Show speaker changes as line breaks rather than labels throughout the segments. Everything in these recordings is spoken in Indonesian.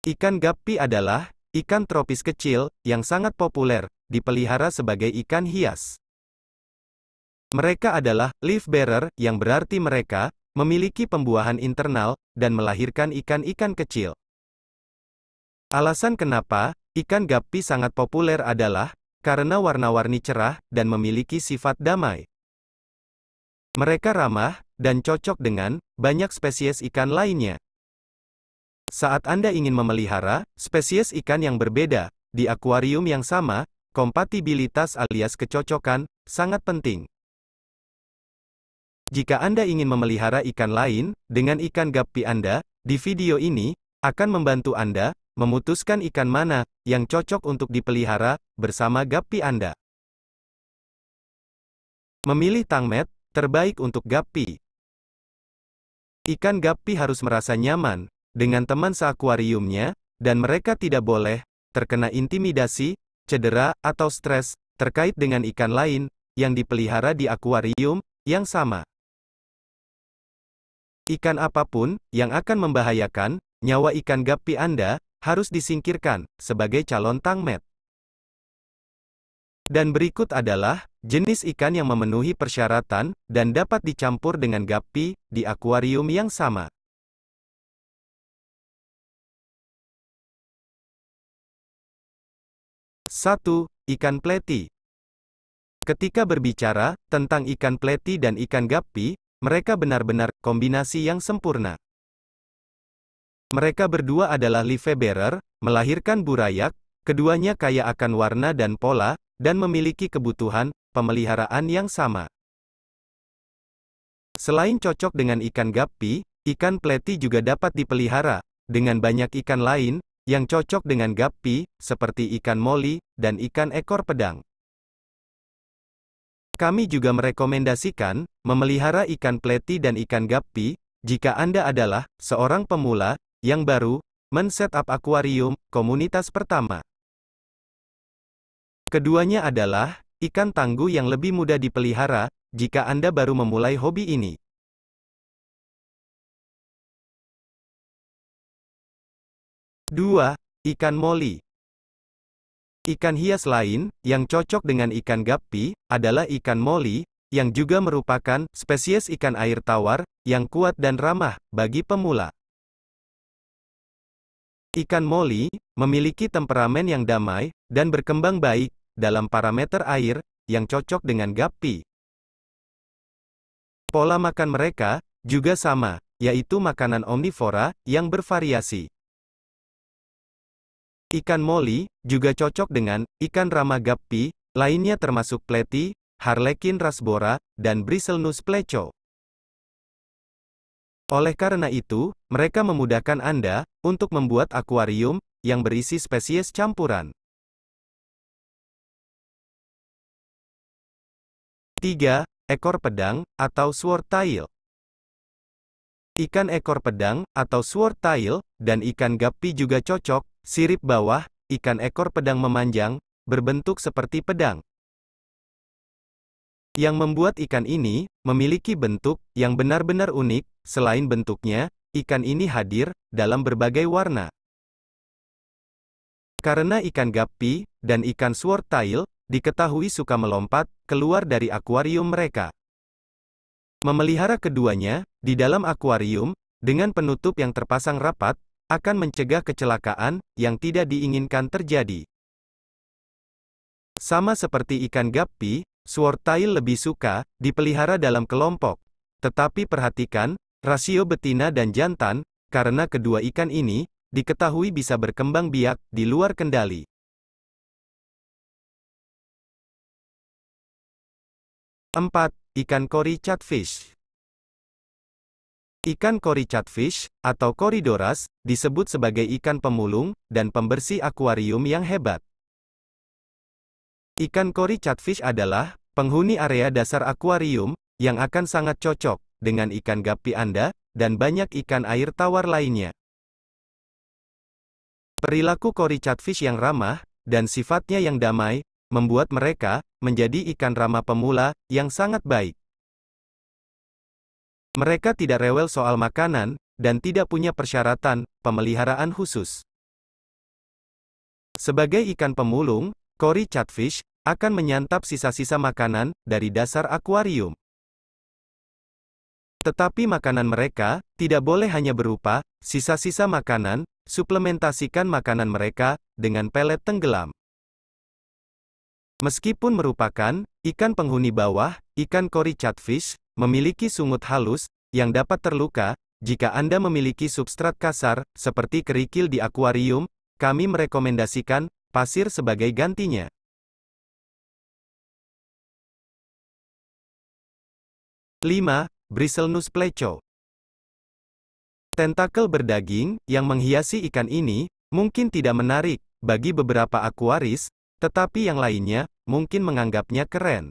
Ikan guppy adalah ikan tropis kecil yang sangat populer dipelihara sebagai ikan hias. Mereka adalah leaf bearer, yang berarti mereka memiliki pembuahan internal dan melahirkan ikan-ikan kecil. Alasan kenapa ikan guppy sangat populer adalah karena warna-warni cerah dan memiliki sifat damai. Mereka ramah dan cocok dengan banyak spesies ikan lainnya. Saat Anda ingin memelihara spesies ikan yang berbeda di akuarium yang sama, kompatibilitas alias kecocokan sangat penting. Jika Anda ingin memelihara ikan lain dengan ikan guppy Anda, di video ini akan membantu Anda memutuskan ikan mana yang cocok untuk dipelihara bersama guppy Anda. Memilih tangmet terbaik untuk guppy. Ikan guppy harus merasa nyaman dengan teman seakuariumnya, dan mereka tidak boleh terkena intimidasi, cedera, atau stres terkait dengan ikan lain yang dipelihara di akuarium yang sama. Ikan apapun yang akan membahayakan nyawa ikan guppy Anda harus disingkirkan sebagai calon tangmet. Dan berikut adalah jenis ikan yang memenuhi persyaratan dan dapat dicampur dengan guppy di akuarium yang sama. Satu, ikan pleti. Ketika berbicara tentang ikan pleti dan ikan guppy, mereka benar-benar kombinasi yang sempurna. Mereka berdua adalah leaf bearer, melahirkan burayak, keduanya kaya akan warna dan pola, dan memiliki kebutuhan pemeliharaan yang sama. Selain cocok dengan ikan guppy, ikan pleti juga dapat dipelihara dengan banyak ikan lain yang cocok dengan guppy, seperti ikan moli dan ikan ekor pedang. Kami juga merekomendasikan memelihara ikan pleti dan ikan guppy jika Anda adalah seorang pemula yang baru men-setup akuarium komunitas pertama. Keduanya adalah ikan tangguh yang lebih mudah dipelihara jika Anda baru memulai hobi ini. Dua, ikan moli. Ikan hias lain yang cocok dengan ikan guppy adalah ikan moli, yang juga merupakan spesies ikan air tawar yang kuat dan ramah bagi pemula. Ikan moli memiliki temperamen yang damai dan berkembang baik dalam parameter air yang cocok dengan guppy. Pola makan mereka juga sama, yaitu makanan omnivora yang bervariasi. Ikan moli juga cocok dengan ikan ramah guppy lainnya termasuk pleti, harlequin rasbora, dan bristlenose pleco. Oleh karena itu, mereka memudahkan Anda untuk membuat akuarium yang berisi spesies campuran. 3. Ekor pedang atau swordtail. Ikan ekor pedang atau swordtail dan ikan guppy juga cocok. Sirip bawah, ikan ekor pedang memanjang, berbentuk seperti pedang. Yang membuat ikan ini memiliki bentuk yang benar-benar unik. Selain bentuknya, ikan ini hadir dalam berbagai warna. Karena ikan guppy dan ikan swordtail diketahui suka melompat keluar dari akuarium mereka. Memelihara keduanya di dalam akuarium dengan penutup yang terpasang rapat akan mencegah kecelakaan yang tidak diinginkan terjadi. Sama seperti ikan guppy, swordtail lebih suka dipelihara dalam kelompok. Tetapi perhatikan rasio betina dan jantan, karena kedua ikan ini diketahui bisa berkembang biak di luar kendali. 4. Ikan kori catfish. Ikan kori catfish, atau Corydoras, disebut sebagai ikan pemulung dan pembersih akuarium yang hebat. Ikan kori catfish adalah penghuni area dasar akuarium yang akan sangat cocok dengan ikan guppy Anda dan banyak ikan air tawar lainnya. Perilaku kori catfish yang ramah dan sifatnya yang damai membuat mereka menjadi ikan ramah pemula yang sangat baik. Mereka tidak rewel soal makanan dan tidak punya persyaratan pemeliharaan khusus. Sebagai ikan pemulung, cory catfish akan menyantap sisa-sisa makanan dari dasar akuarium. Tetapi makanan mereka tidak boleh hanya berupa sisa-sisa makanan, suplementasikan makanan mereka dengan pelet tenggelam. Meskipun merupakan ikan penghuni bawah, ikan cory catfish memiliki sungut halus yang dapat terluka jika Anda memiliki substrat kasar seperti kerikil di akuarium. Kami merekomendasikan pasir sebagai gantinya. 5. Bristlenose pleco. Tentakel berdaging yang menghiasi ikan ini mungkin tidak menarik bagi beberapa akuaris, tetapi yang lainnya mungkin menganggapnya keren.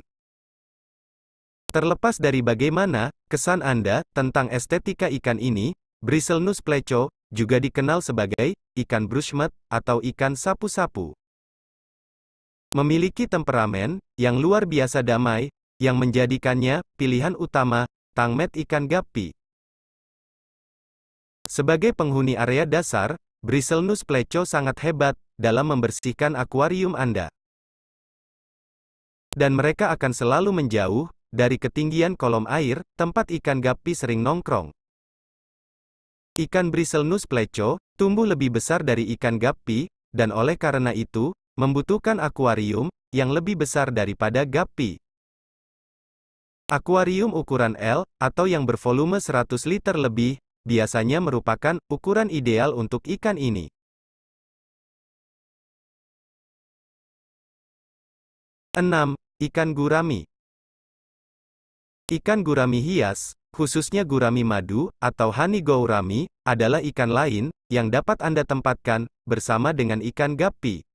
Terlepas dari bagaimana kesan Anda tentang estetika ikan ini, Bristlenose pleco juga dikenal sebagai ikan brushmouth atau ikan sapu-sapu. Memiliki temperamen yang luar biasa damai, yang menjadikannya pilihan utama tangmet ikan guppy. Sebagai penghuni area dasar, Bristlenose pleco sangat hebat dalam membersihkan akuarium Anda. Dan mereka akan selalu menjauh dari ketinggian kolom air, tempat ikan guppy sering nongkrong. Ikan Bristlenose pleco tumbuh lebih besar dari ikan guppy, dan oleh karena itu, membutuhkan akuarium yang lebih besar daripada guppy. Akuarium ukuran L, atau yang bervolume 100 liter lebih, biasanya merupakan ukuran ideal untuk ikan ini. 6. Ikan gurami. Ikan gurami hias, khususnya gurami madu, atau honey gourami, adalah ikan lain, yang dapat Anda tempatkan, bersama dengan ikan guppy.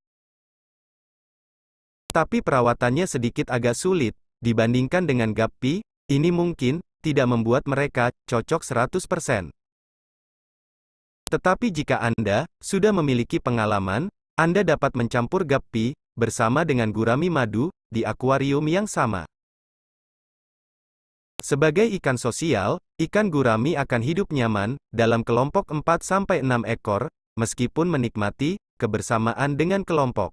Tapi perawatannya sedikit agak sulit, dibandingkan dengan guppy, ini mungkin, tidak membuat mereka, cocok 100%. Tetapi jika Anda, sudah memiliki pengalaman, Anda dapat mencampur guppy, bersama dengan gurami madu, di akuarium yang sama. Sebagai ikan sosial, ikan gurami akan hidup nyaman, dalam kelompok 4-6 ekor, meskipun menikmati kebersamaan dengan kelompok.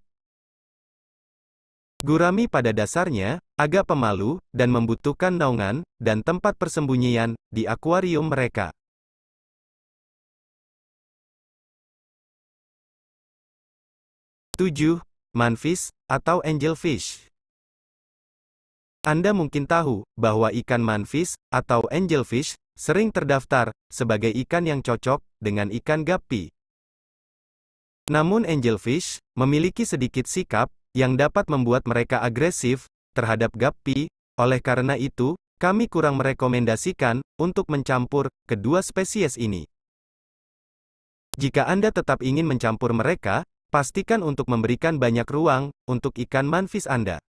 Gurami pada dasarnya agak pemalu dan membutuhkan naungan dan tempat persembunyian di akuarium mereka. 7. Manfish atau angelfish. Anda mungkin tahu bahwa ikan manfish atau angelfish sering terdaftar sebagai ikan yang cocok dengan ikan guppy. Namun angelfish memiliki sedikit sikap yang dapat membuat mereka agresif terhadap guppy. Oleh karena itu, kami kurang merekomendasikan untuk mencampur kedua spesies ini. Jika Anda tetap ingin mencampur mereka, pastikan untuk memberikan banyak ruang untuk ikan manfish Anda.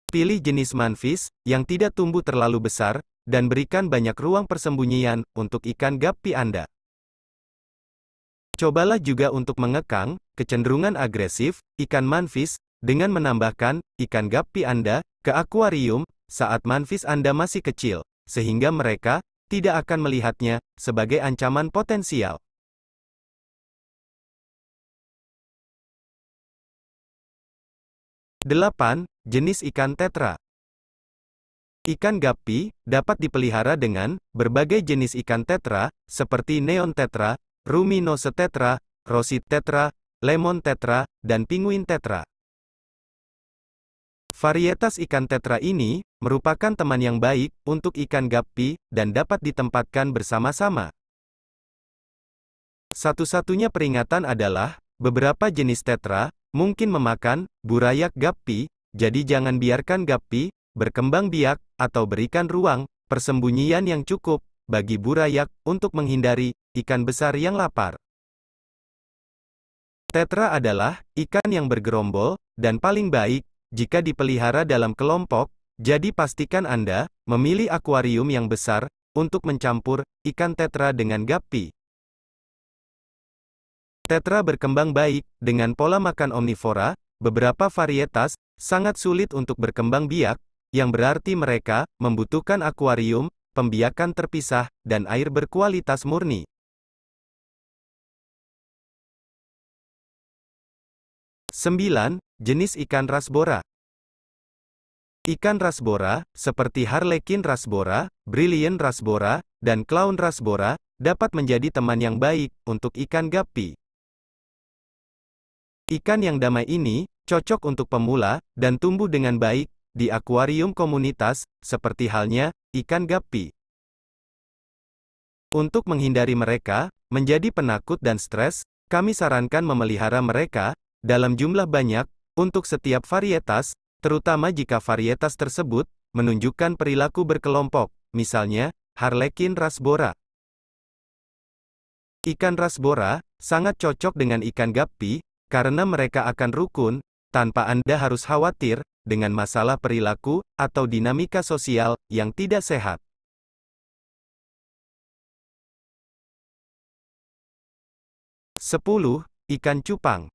Pilih jenis manfish yang tidak tumbuh terlalu besar dan berikan banyak ruang persembunyian untuk ikan guppy Anda. Cobalah juga untuk mengekang kecenderungan agresif ikan manfish dengan menambahkan ikan guppy Anda ke akuarium saat manfish Anda masih kecil, sehingga mereka tidak akan melihatnya sebagai ancaman potensial. 8. Jenis ikan tetra. Ikan guppy dapat dipelihara dengan berbagai jenis ikan tetra, seperti neon tetra, ruminose tetra, roseate tetra, lemon tetra, dan penguin tetra. Varietas ikan tetra ini merupakan teman yang baik untuk ikan guppy dan dapat ditempatkan bersama-sama. Satu-satunya peringatan adalah, beberapa jenis tetra mungkin memakan burayak guppy, jadi jangan biarkan guppy berkembang biak atau berikan ruang persembunyian yang cukup bagi burayak untuk menghindari ikan besar yang lapar. Tetra adalah ikan yang bergerombol dan paling baik jika dipelihara dalam kelompok, jadi pastikan Anda memilih akuarium yang besar untuk mencampur ikan tetra dengan guppy. Tetra berkembang baik dengan pola makan omnivora. Beberapa varietas sangat sulit untuk berkembang biak, yang berarti mereka membutuhkan akuarium, pembiakan terpisah, dan air berkualitas murni. 9. Jenis ikan rasbora. Ikan rasbora, seperti harlequin rasbora, brilliant rasbora, dan clown rasbora, dapat menjadi teman yang baik untuk ikan guppy. Ikan yang damai ini cocok untuk pemula dan tumbuh dengan baik di akuarium komunitas, seperti halnya ikan guppy. Untuk menghindari mereka menjadi penakut dan stres, kami sarankan memelihara mereka dalam jumlah banyak untuk setiap varietas, terutama jika varietas tersebut menunjukkan perilaku berkelompok, misalnya harlequin rasbora. Ikan rasbora sangat cocok dengan ikan guppy karena mereka akan rukun tanpa Anda harus khawatir dengan masalah perilaku atau dinamika sosial yang tidak sehat. 10. Ikan cupang.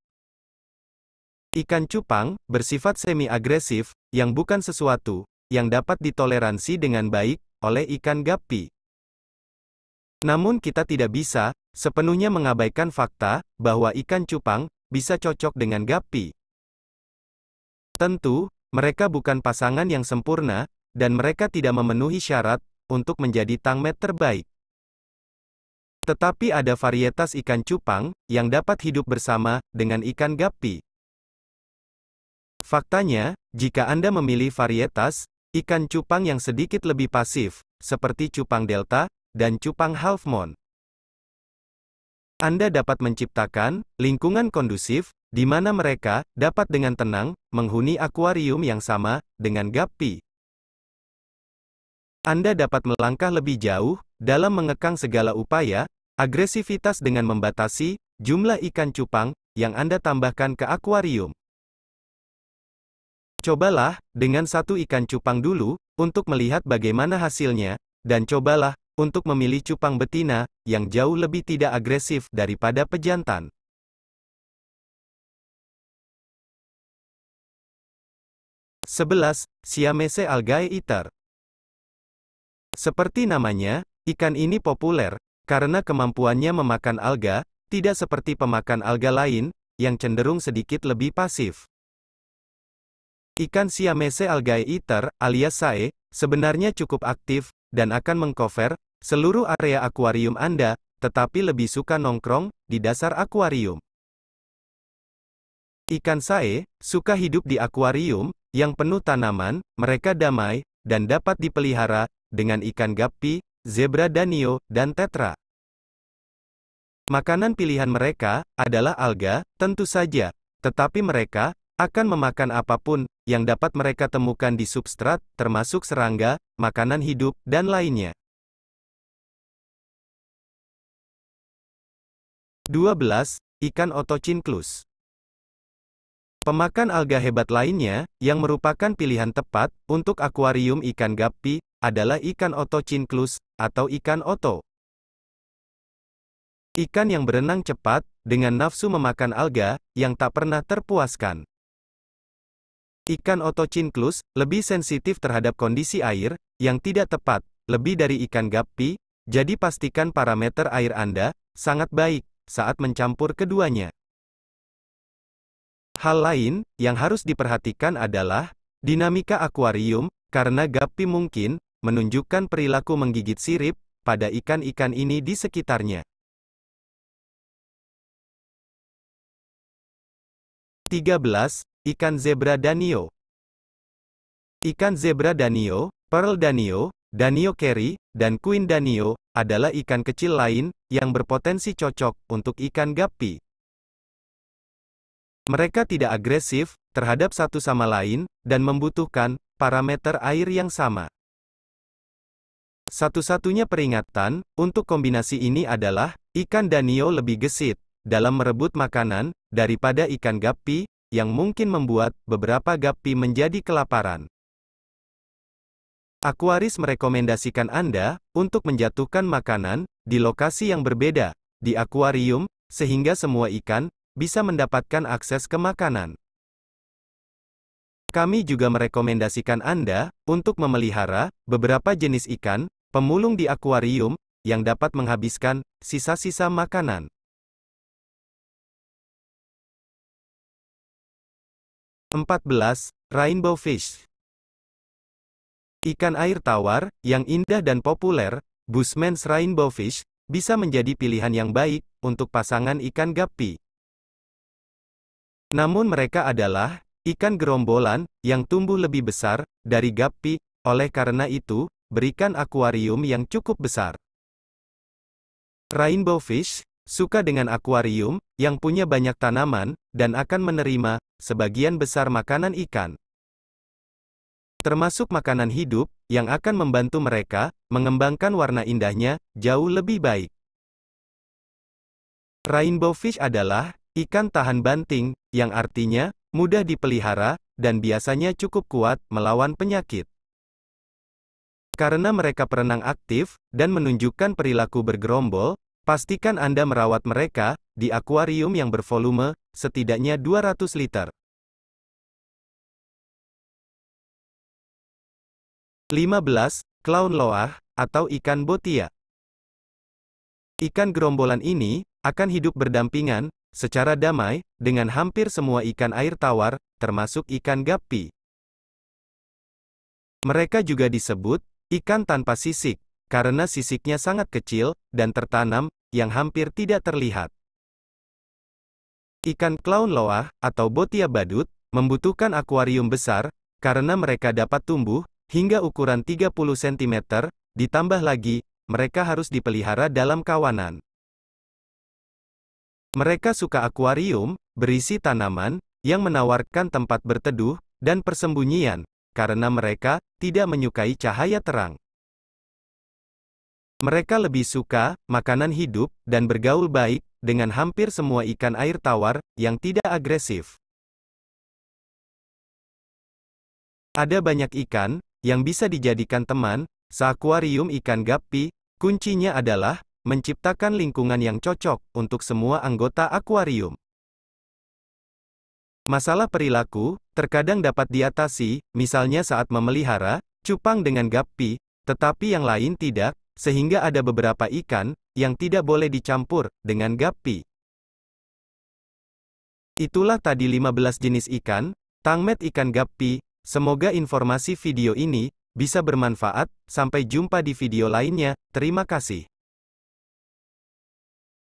Ikan cupang bersifat semi-agresif, yang bukan sesuatu yang dapat ditoleransi dengan baik oleh ikan guppy. Namun kita tidak bisa sepenuhnya mengabaikan fakta bahwa ikan cupang bisa cocok dengan guppy. Tentu, mereka bukan pasangan yang sempurna, dan mereka tidak memenuhi syarat untuk menjadi tangmet terbaik. Tetapi ada varietas ikan cupang yang dapat hidup bersama dengan ikan guppy. Faktanya, jika Anda memilih varietas ikan cupang yang sedikit lebih pasif, seperti cupang delta dan cupang half moon, Anda dapat menciptakan lingkungan kondusif di mana mereka dapat dengan tenang menghuni akuarium yang sama dengan guppy. Anda dapat melangkah lebih jauh dalam mengekang segala upaya agresivitas dengan membatasi jumlah ikan cupang yang Anda tambahkan ke akuarium. Cobalah dengan satu ikan cupang dulu untuk melihat bagaimana hasilnya, dan cobalah untuk memilih cupang betina yang jauh lebih tidak agresif daripada pejantan. Siamese algae eater. Seperti namanya, ikan ini populer karena kemampuannya memakan alga, tidak seperti pemakan alga lain yang cenderung sedikit lebih pasif. Ikan Siamese algae eater, alias SAE, sebenarnya cukup aktif, dan akan mengcover seluruh area akuarium Anda, tetapi lebih suka nongkrong di dasar akuarium. Ikan SAE suka hidup di akuarium yang penuh tanaman, mereka damai, dan dapat dipelihara dengan ikan guppy, zebra danio, dan tetra. Makanan pilihan mereka adalah alga, tentu saja, tetapi mereka akan memakan apapun yang dapat mereka temukan di substrat, termasuk serangga, makanan hidup, dan lainnya. 12. Ikan Otocinclus. Pemakan alga hebat lainnya, yang merupakan pilihan tepat untuk akuarium ikan guppy, adalah ikan Otocinclus, atau ikan oto. Ikan yang berenang cepat, dengan nafsu memakan alga, yang tak pernah terpuaskan. Ikan Otocinclus lebih sensitif terhadap kondisi air yang tidak tepat, lebih dari ikan guppy, jadi pastikan parameter air Anda sangat baik saat mencampur keduanya. Hal lain yang harus diperhatikan adalah dinamika akuarium, karena guppy mungkin menunjukkan perilaku menggigit sirip pada ikan-ikan ini di sekitarnya. 13. Ikan zebra danio. Ikan zebra danio, pearl danio, danio kerry, dan queen danio adalah ikan kecil lain yang berpotensi cocok untuk ikan guppy. Mereka tidak agresif terhadap satu sama lain dan membutuhkan parameter air yang sama. Satu-satunya peringatan untuk kombinasi ini adalah ikan danio lebih gesit dalam merebut makanan daripada ikan guppy, yang mungkin membuat beberapa guppy menjadi kelaparan. Aquaris merekomendasikan Anda untuk menjatuhkan makanan di lokasi yang berbeda di akuarium, sehingga semua ikan bisa mendapatkan akses ke makanan. Kami juga merekomendasikan Anda untuk memelihara beberapa jenis ikan pemulung di akuarium yang dapat menghabiskan sisa-sisa makanan. 14. Rainbow fish. Ikan air tawar, yang indah dan populer, Bushman's rainbow fish, bisa menjadi pilihan yang baik, untuk pasangan ikan guppy. Namun mereka adalah, ikan gerombolan, yang tumbuh lebih besar, dari guppy, oleh karena itu, berikan akuarium yang cukup besar. Rainbow fish, suka dengan akuarium, yang punya banyak tanaman, dan akan menerima, sebagian besar makanan ikan. Termasuk makanan hidup, yang akan membantu mereka, mengembangkan warna indahnya, jauh lebih baik. Rainbow fish adalah, ikan tahan banting, yang artinya, mudah dipelihara, dan biasanya cukup kuat, melawan penyakit. Karena mereka berenang aktif, dan menunjukkan perilaku bergerombol, pastikan Anda merawat mereka, di akuarium yang bervolume, setidaknya 200 liter. 15. Clown loah, atau ikan botia. Ikan gerombolan ini, akan hidup berdampingan, secara damai, dengan hampir semua ikan air tawar, termasuk ikan guppy. Mereka juga disebut, ikan tanpa sisik, karena sisiknya sangat kecil, dan tertanam, yang hampir tidak terlihat. Ikan clown loah, atau botia badut, membutuhkan akuarium besar, karena mereka dapat tumbuh, hingga ukuran 30 cm, ditambah lagi, mereka harus dipelihara dalam kawanan. Mereka suka akuarium, berisi tanaman, yang menawarkan tempat berteduh, dan persembunyian, karena mereka tidak menyukai cahaya terang. Mereka lebih suka makanan hidup, dan bergaul baik, dengan hampir semua ikan air tawar, yang tidak agresif. Ada banyak ikan, yang bisa dijadikan teman, seakuarium ikan guppy, kuncinya adalah, menciptakan lingkungan yang cocok, untuk semua anggota akuarium. Masalah perilaku, terkadang dapat diatasi, misalnya saat memelihara, cupang dengan guppy, tetapi yang lain tidak, sehingga ada beberapa ikan, yang tidak boleh dicampur, dengan guppy. Itulah tadi 15 jenis ikan, tangmet ikan guppy. Semoga informasi video ini bisa bermanfaat. Sampai jumpa di video lainnya. Terima kasih.